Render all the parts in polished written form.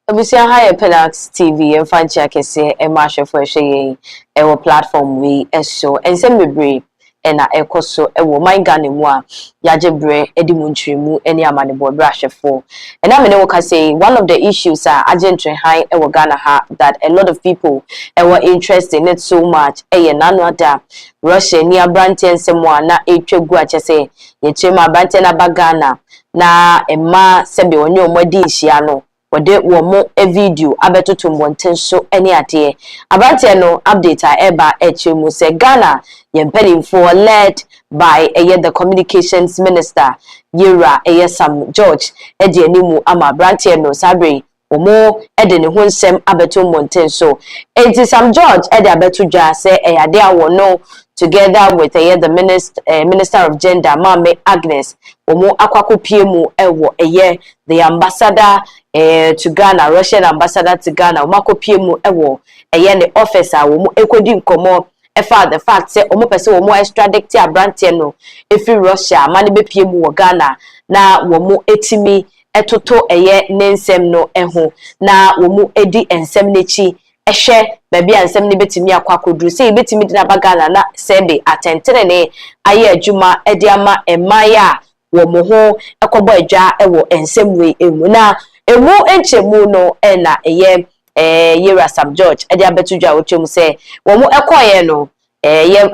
Abusia higher Penax TV and Fancy Akese and Marsha for a platform we so and send me brave and I so a woman Ghana Yajebre Edimuntrimu any amani board brush for and I mean say one of the issues are agentry high Ghana that a lot of people were interested in it so much nano Russia near Branton someone na a guacha say Yechema Branton Abagana na Emma Sebi on your Modishiano. Wode wo mo a video abetoto mbonten so ene ade abante no update a eba echemu se Ghana yempelimfo led by the communications minister Yera Sam George ede animu ama abante no sabre wo mo ede ne ho nsem abeto mbonten so enti Sam George ede abeto dwa se ade awo no together with the minister of gender Mame Agnes wo akwakopie mu ewo the ambassador to Ghana, Russian ambassador to Ghana, Makopie mu ewo the officer wo mu ekodi nkomo efa the fact say omo pese wo mu extradite abrante no efi Russia mani bepie mu wo Ghana na wo mu etimi etoto nensem no eho na wo mu edi ensem nechi ehwe baby ansem ne betimi akwakodru say betimi dina bagana na sebe atentere ne aye adwuma edi ama emaya wo mo ho ekobo adwa ewo ensem we emu na emu enchemu no na Yera Sam George edi abetudwa wochemu say wo mo ekoye no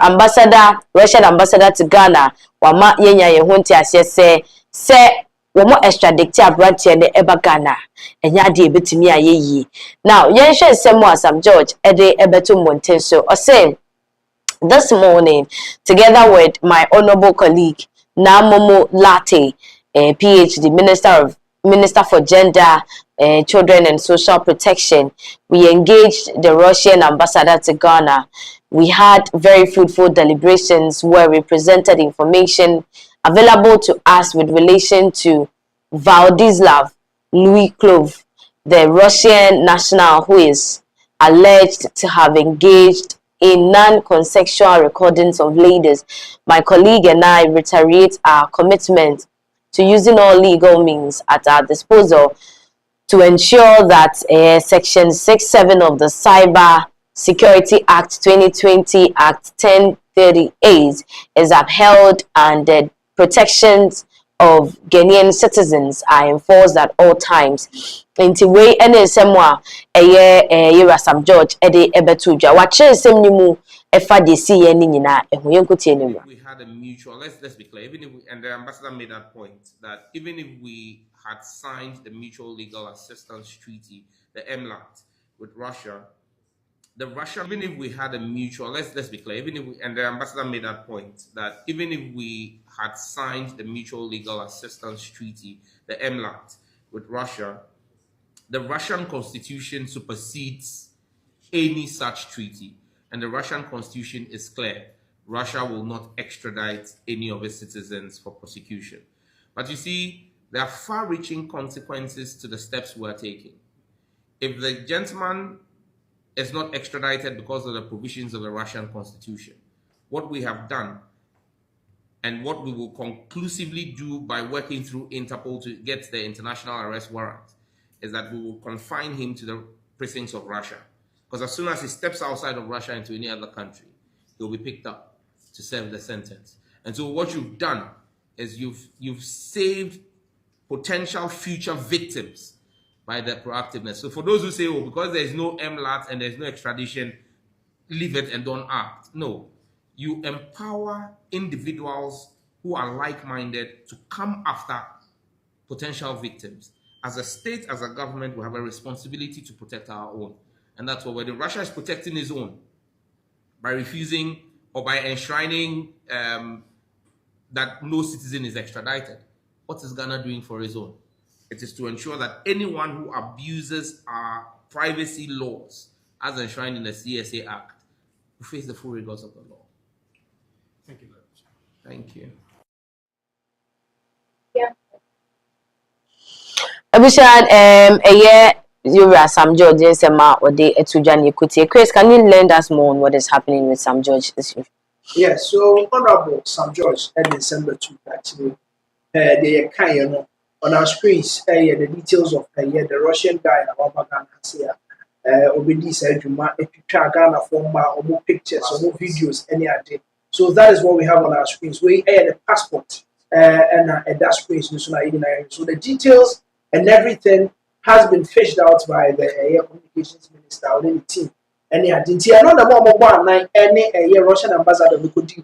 ambassador Russian ambassador to Ghana wama yenya ye ho ntiase se wo mo extradite abrante ne eba Ghana enya de ebetimi ayeyi now yenhwe semu Sam George ede ebeto monten so o say this morning together with my honorable colleague Namomo Latte PhD Minister for Gender, Children and Social Protection, we engaged the Russian ambassador to Ghana. We had very fruitful deliberations where we presented information available to us with relation to Vladislav Louis Klov, the Russian national who is alleged to have engaged in non-consensual recordings of ladies. My colleague and I reiterate our commitment to using all legal means at our disposal to ensure that Section 6.7 of the Cyber Security Act 2020 Act 1038 is upheld and the protections of Ghanaian citizens are enforced at all times. Inti way ene semwa Yera Sam George ede ebetudwa wache sem nimu efa de si ye ni nyina ehu yenkotie ni mu. We had a mutual, let's be clear, even if and the ambassador made that point that even if we had signed the Mutual Legal Assistance Treaty, the MLAT, with Russia, the Russian, even if we had a mutual, let's be clear, even if we, and the ambassador made that point that even if we had signed the Mutual Legal Assistance Treaty, the MLAT, with Russia, the Russian constitution supersedes any such treaty. And the Russian constitution is clear. Russia will not extradite any of its citizens for prosecution. But you see, there are far-reaching consequences to the steps we are taking. If the gentleman is not extradited because of the provisions of the Russian constitution, what we have done and what we will conclusively do by working through Interpol to get the international arrest warrant is that we will confine him to the precincts of Russia. Because as soon as he steps outside of Russia into any other country, he'll be picked up to serve the sentence. And so what you've done is you've saved potential future victims by the proactiveness. So for those who say, oh, because there is no MLAT and there's no extradition, leave it and don't act. No, you empower individuals who are like-minded to come after potential victims. As a state, as a government, we have a responsibility to protect our own. And that's what Russia is protecting its own by refusing or by enshrining that no citizen is extradited. What is Ghana doing for its own? It is to ensure that anyone who abuses our privacy laws, as enshrined in the CSA Act, will face the full rigors of the law. Thank you very much. Thank you. Yeah. Abishan, Yera Sam George and Sema or the Etujani Kuti. Chris, can you lend us more on what is happening with Sam George this year? Yes, so Honorable Sam George in December 2 actually, they kind of on our screens, the details of the Russian guy in our Ghana here. Obedi said if you try Ghana for more pictures or more videos, any idea. So that is what we have on our screens. We the passport and that screen. So the details and everything has been fished out by the communications minister or the team. Any idea? I know the more any Russian ambassador we could do.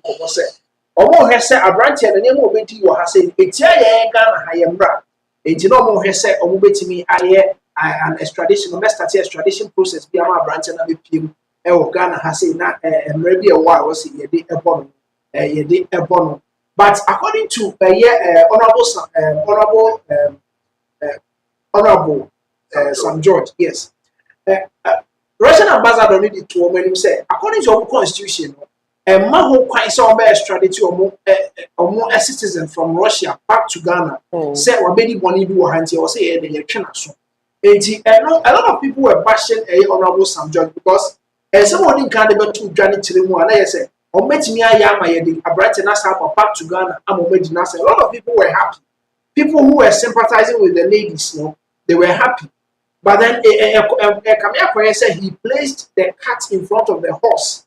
Omo hese abranti na nemu obedi wo ha se etia ye Ghana ha ye mbra enti no omo hese omo betimi aye an extradition no start extradition process bi ama abranti na be piem e wo Ghana ha se na mra bi e wo a wo se ye de ebo no but according to honorable Sam George, yes, Russian ambassador need to him say according to our constitution Maho quite so be extradited or citizen from Russia back to Ghana. Say Wabedi Boni do hanti or say the so. A lot of people were bashing honorable Sam George because someone can't be too journey to the one. I say, or met me a bright and back to Ghana. A lot of people were happy. People who were sympathizing with the ladies, they were happy. But then Kamia said he placed the cat in front of the horse.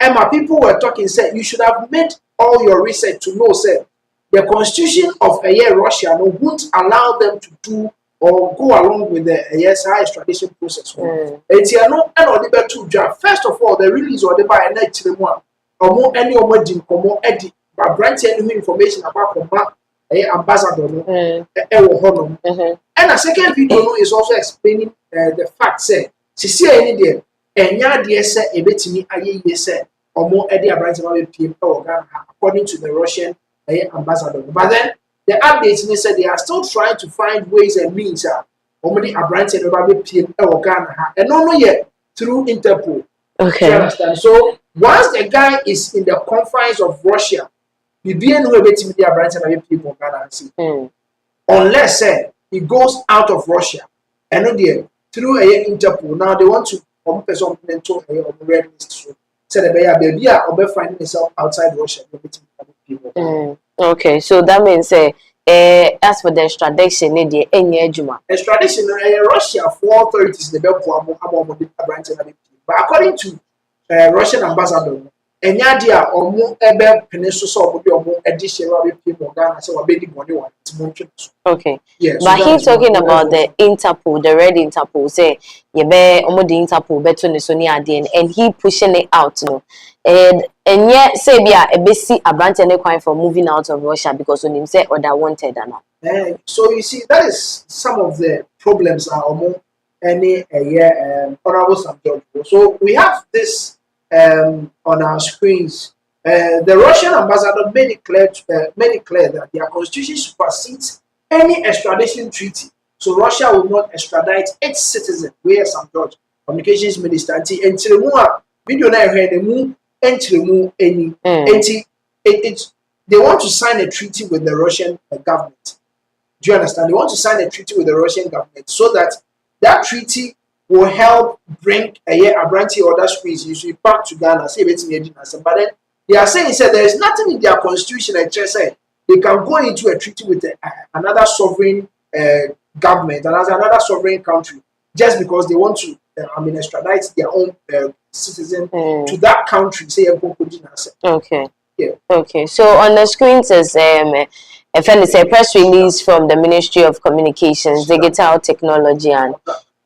And my people were talking, said you should have made all your research to know, said the constitution of Russia won't allow them to do or go along with the high extradition process. First of all, the release or the by an or more any or Eddie, but granting any information about ambassador. And a second video is also explaining the fact, say, see any day, and ya dear say, a bit to me, I said. Or more Eddie Abraham people according to the Russian ambassador. But then the updates they said they are still trying to find ways and means only Abraham people Ghana and no yet through Interpol. Okay. You understand? So once the guy is in the confines of Russia, you be no way to the Abraham people Ghana. Unless he goes out of Russia and no there through Interpol. Now they want to person mental red list. Said the baby or finding himself outside Russia. Okay, so that means as for the extradition, extradition Russia for authorities the but according to Russian ambassador, and yadia or more peninsula or addition people Ghana so baby money one. Okay. Yes. But he's talking about the Interpol, the red Interpol, say you be almost the Interpol better than Sony Adien, and he pushing it out, and yet say a basic a branch and a for moving out of Russia because when him say or that wanted or not. So you see that is some of the problems are almost any honorable subject. So we have this on our screens. The Russian ambassador made it clear that their constitution supersedes any extradition treaty. So Russia will not extradite its citizen. Where some George communications minister and video they want to sign a treaty with the Russian government. Do you understand? They want to sign a treaty with the Russian government so that treaty will help bring a branch or other species back to Ghana. But then they are saying there is nothing in their constitution that say they can go into a treaty with another sovereign government, another sovereign country, just because they want to extradite their own citizen to that country. Say okay. Yeah. Okay. So on the screen says a press release from the Ministry of Communications, Digital Technology and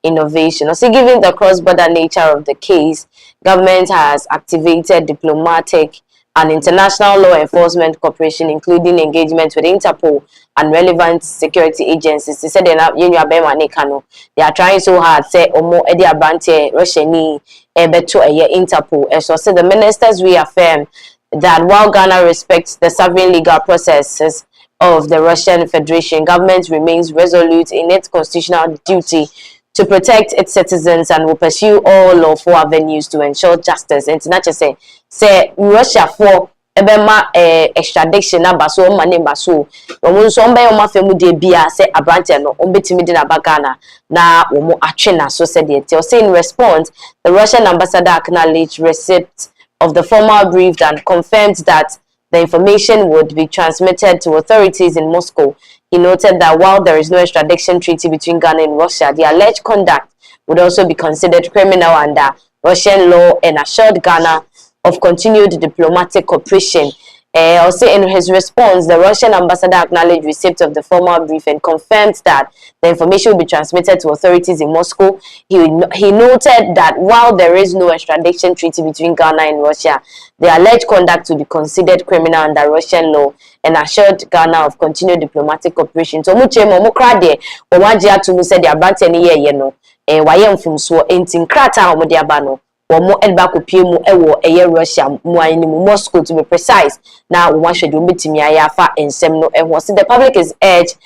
Innovation. Also, given the cross-border nature of the case, government has activated diplomatic and international law enforcement cooperation, including engagement with Interpol and relevant security agencies. They said they are trying so hard. Say Omo Edi Abante Russiani Ebeto Interpol. So the ministers reaffirm that while Ghana respects the sovereign legal processes of the Russian Federation, government remains resolute in its constitutional duty to protect its citizens and will pursue all lawful avenues to ensure justice. And not just say Russia for ebema extradition na baso mane baso omo so mbe o mafemu de bia say abrante no ombetimi de na bagana na omo atwena so said it. In response, the Russian ambassador acknowledged receipt of the formal brief and confirmed that the information would be transmitted to authorities in Moscow He noted that while there is no extradition treaty between Ghana and Russia, the alleged conduct would also be considered criminal under Russian law and assured Ghana of continued diplomatic cooperation. Also, in his response, the Russian ambassador acknowledged receipt of the formal brief and confirmed that the information will be transmitted to authorities in Moscow. He noted that while there is no extradition treaty between Ghana and Russia, the alleged conduct will be considered criminal under Russian law and assured Ghana of continued diplomatic cooperation. So, much more crowded, or one year to say the abandoned wayem from so entin krata omode aba no wo edba kopie mu ewo eye Russia mu ani mu Moscow to be precise na wo hwede wo betimi ayafa ensem no ehwo so the public is urged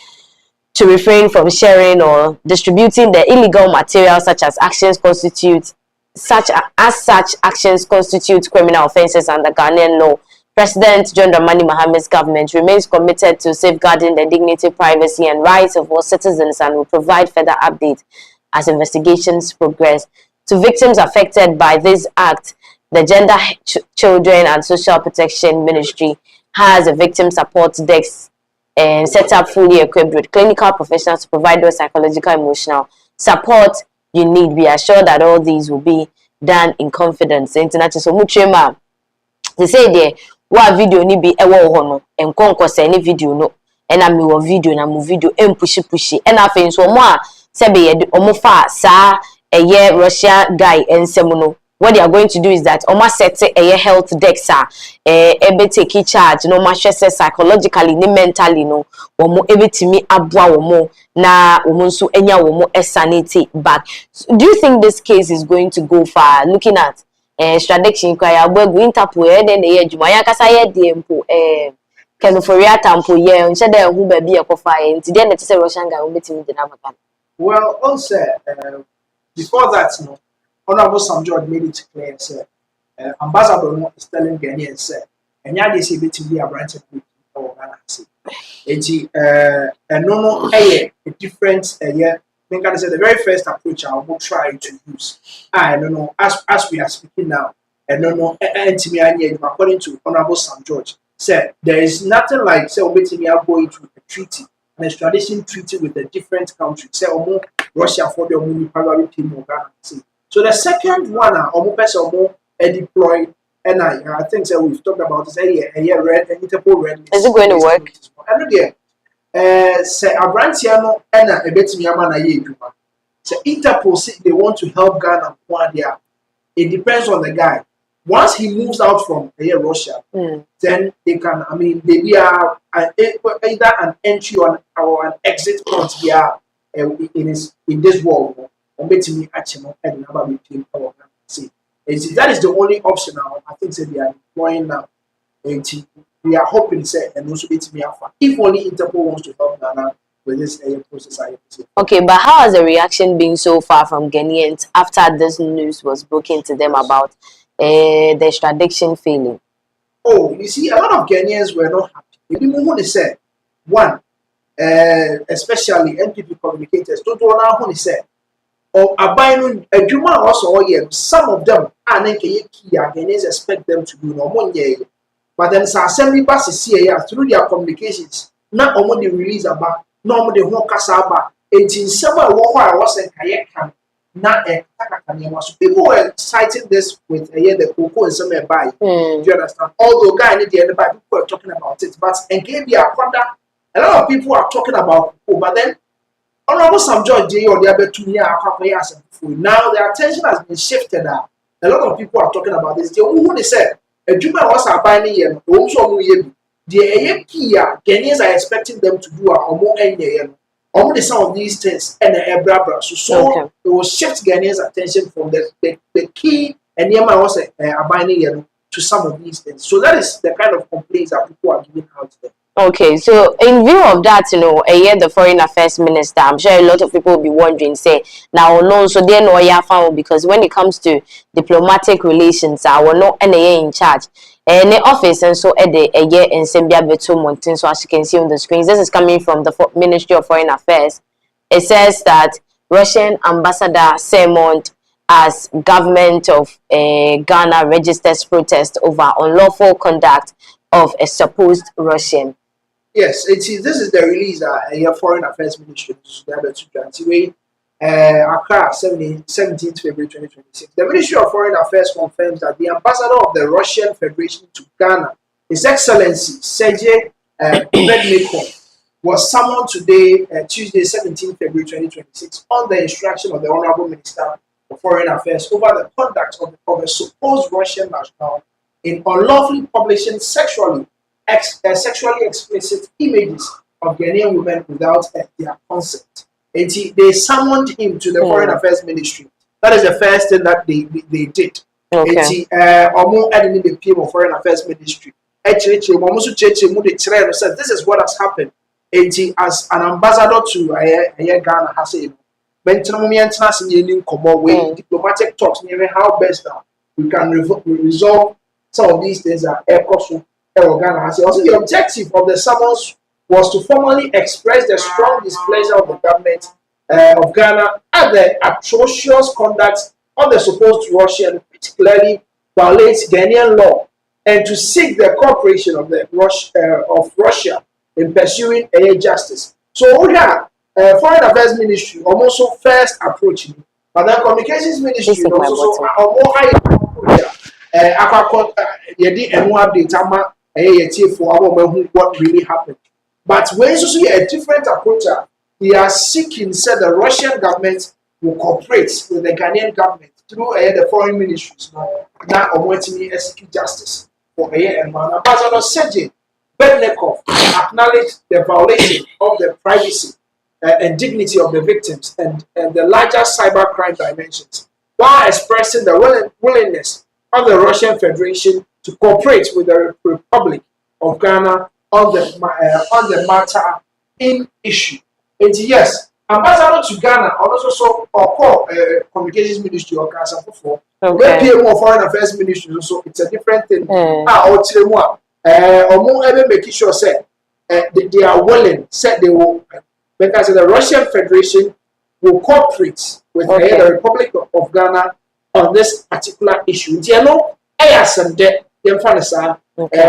to refrain from sharing or distributing the illegal material such actions constitute criminal offenses under Ghanaian law. President John Dramani Mahama's government remains committed to safeguarding the dignity, privacy and rights of all citizens and will provide further updates as investigations progress. To victims affected by this act, the Gender, Children and Social Protection Ministry has a victim support desk and set up fully equipped with clinical professionals to provide those psychological, emotional support you need. Be assured that all these will be done in confidence. International so much they say there what video ni be ewo ho no enkonko se ni video no ena me wo video na mo video pushi ena afen so mo a sebe ye omo fa sa eye Russia guy ensem no what they are going to do is that omo set eye health desk ebe take charge no ma hwese psychologically ni mentally no omo ebetimi aboa omo na omo nso enya omo sanity back. Do you think this case is going to go far looking at extradition kwaya gbegu Interpol then dey adwuma ya kasa ye de mpo California tampo ye nche dey hu ba bi ekofa ye nti dey na tse Russian guy won betimi de na maka. Well, also, before that, no, Honorable Sam George made it clear, sir. Ambassador is telling Ghanaians, sir, and yeah, they say to be a branch of people or and no, a different, yeah. I think I said the very first approach I will try to use. I don't know, as we are speaking now, and no, according to Honorable Sam George, said there is nothing like, say, we are going to a treaty. An extradition treaty with a different country, say Russia for the probably team of Ghana. So the second one, person deploy, and I think so we've talked about this a red Interpol red. Is it going to work? I know there. Say Abrantiano and a bit me amana ye. So Interpol say they want to help Ghana. It depends on the guy. Once he moves out from Russia, then they can, I mean, they be either an entry or an exit point in this world. That is the only option now. I think they are employing now. And we are hoping and also if only Interpol wants to help Ghana with this process. Okay, but how has the reaction been so far from Ghanaians after this news was broken to them about the extradition failing? Oh, you see, a lot of Ghanaians were not happy. Even when they said, one, especially NPP communicators, don't know how they said, or abiding a Juma also, some of them are Ghanaians expect them to do no more. But then assembly passes here through their communications, not only release about, no the whole Kasaba, 18 summer war was a kayak. Not a people were citing this with the cocoa and some buy. Do you understand? Although guy in the end people were talking about it, but and gave me a conduct. A lot of people are talking about cocoa, but then Honorable Sam George or the other 2 years now the attention has been shifted. A lot of people are talking about this. They said a Juma was a binding year, also the Ghanaians are expecting them to do a more only some of these things and so it will shift Ghanaians' attention from the key and Yama was a binding to some of these things. So that is the kind of complaints that people are giving out there. Okay, so in view of that, the Foreign Affairs Minister, I'm sure a lot of people will be wondering, say, now no, so they know ya found because when it comes to diplomatic relations, I will not any in charge. And the office and so a year in Sembia Beto Mountain, so as you can see on the screens, this is coming from the Ministry of Foreign Affairs. It says that Russian Ambassador Simon as government of Ghana registers protest over unlawful conduct of a supposed Russian Yes, this is the release that your Foreign Affairs Ministry Accra, 17th February 2026. The Ministry of Foreign Affairs confirms that the ambassador of the Russian Federation to Ghana, His Excellency Sergei Bednikov, was summoned today, Tuesday, 17th February 2026, on the instruction of the Honorable Minister of Foreign Affairs over the conduct of a supposed Russian national in unlawfully publishing sexually explicit images of Ghanaian women without their consent. And they summoned him to the Foreign Affairs Ministry. That is the first thing that they did. Okay. Omo adding the PM of Foreign Affairs Ministry. Actually, this is what has happened. As an ambassador to Ghana has said, diplomatic talks, how best we can resolve some of these things that Ghana has said. Also, the objective of the summons was to formally express the strong displeasure of the government of Ghana at the atrocious conduct of the supposed Russian, which clearly violates Ghanaian law, and to seek the cooperation of Russia in pursuing justice. So, Foreign Affairs Ministry also first approached me, but the Communications Ministry also what really happened. But when you see a different approach, they are seeking, said the Russian government will cooperate with the Ghanaian government through the foreign ministries now awaiting seeking justice for Ambassador Sergei Bednikov acknowledged the violation of the privacy and dignity of the victims and the larger cybercrime dimensions, while expressing the willingness of the Russian Federation to cooperate with the Republic of Ghana on the matter in issue. And yes, ambassador to Ghana also call Communications Ministry or Ghana before. Okay. PM Foreign Affairs Ministry also it's a different thing. Making sure say they are willing, said they will, because the Russian Federation will cooperate with the Republic of Ghana on this particular issue. You know,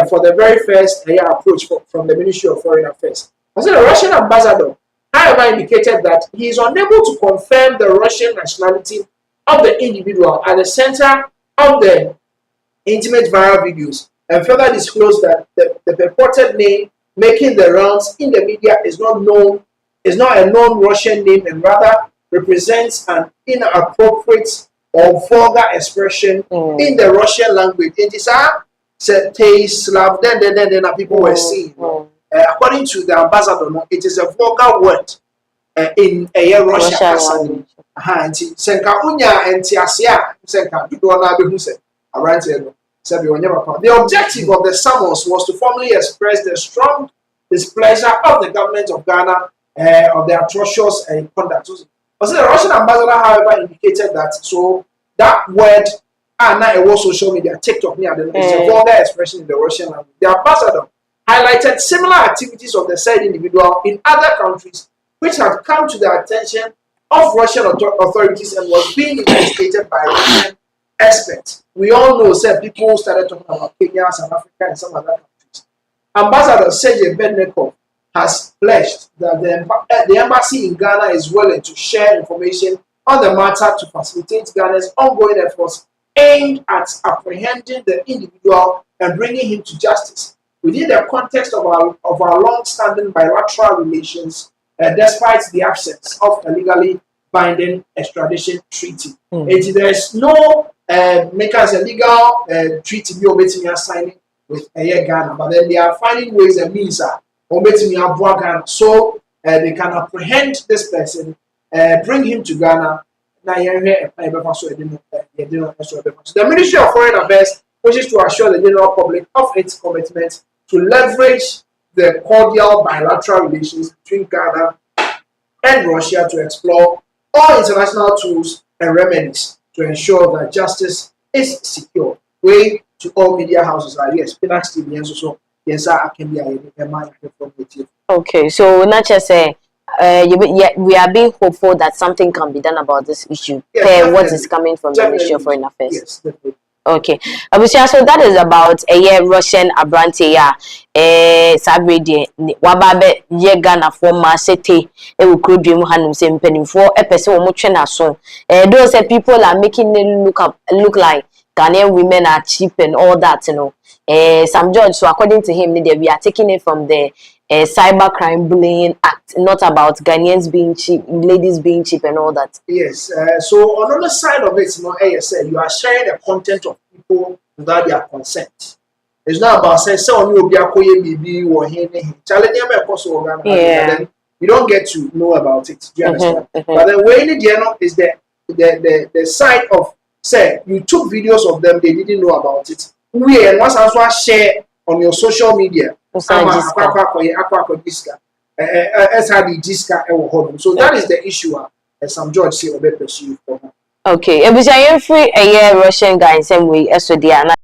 for the very first approach from the Ministry of Foreign Affairs. I said the Russian ambassador, however, indicated that he is unable to confirm the Russian nationality of the individual at the center of the intimate viral videos, and further disclosed that the purported name making the rounds in the media is not a known Russian name, and rather represents an inappropriate or vulgar expression in the Russian language. It is Slav, then people were saying. According to the ambassador, it is a vulgar word in a Russian language. The objective of the summons was to formally express the strong displeasure of the government of Ghana of the atrocious conduct. Also, the Russian ambassador, however, indicated that that word now it was social media, TikTok, it's a vulgar expression in the Russian language. The ambassador highlighted similar activities of the said individual in other countries, which had come to the attention of Russian authorities and was being investigated by Russian experts. We all know that people started talking about Kenya, South Africa, and some other countries. Ambassador Sergei Bednikov has pledged that the embassy in Ghana is willing to share information on the matter to facilitate Ghana's ongoing efforts aimed at apprehending the individual and bringing him to justice within the context of our long-standing bilateral relations, despite the absence of a legally binding extradition treaty. There is no make us a legal treaty be signing with Ghana, but then they are finding ways and means Ghana so they can apprehend this person, bring him to Ghana. The Ministry of Foreign Affairs wishes to assure the general public of its commitment to leverage the cordial bilateral relations between Ghana and Russia to explore all international tools and remedies to ensure that justice is secure. Way to all media houses are yes, Pinax TV and so yes, I can be a okay, so not just say we are being hopeful that something can be done about this issue. Yes, what is coming from the Ministry of Foreign Affairs? Yes, definitely. Okay. Abusia, so that is about a year Russian abrante ya sabrede wababe ye Ghana for ma sete e wo krodwem hanum se mpanimfo e pese wo mo twe na so those people are making it look like Ghanaian women are cheap and all that, you know. Sam George, so according to him, we are taking it from the Cybercrime Bullying Act, not about Ghanaians being cheap, ladies being cheap and all that. Yes. So on the other side of it, you know, ASL, you are sharing the content of people without their consent. It's not about saying, so you be a koye bibi or challenge them then you don't get to know about it. Do you understand? But the way it is the side of say you took videos of them, they didn't know about it. We and once also share on your social media. So that is the issue. Some George say or pursue for her. Okay, ebusia free a year Russian guy in same way as so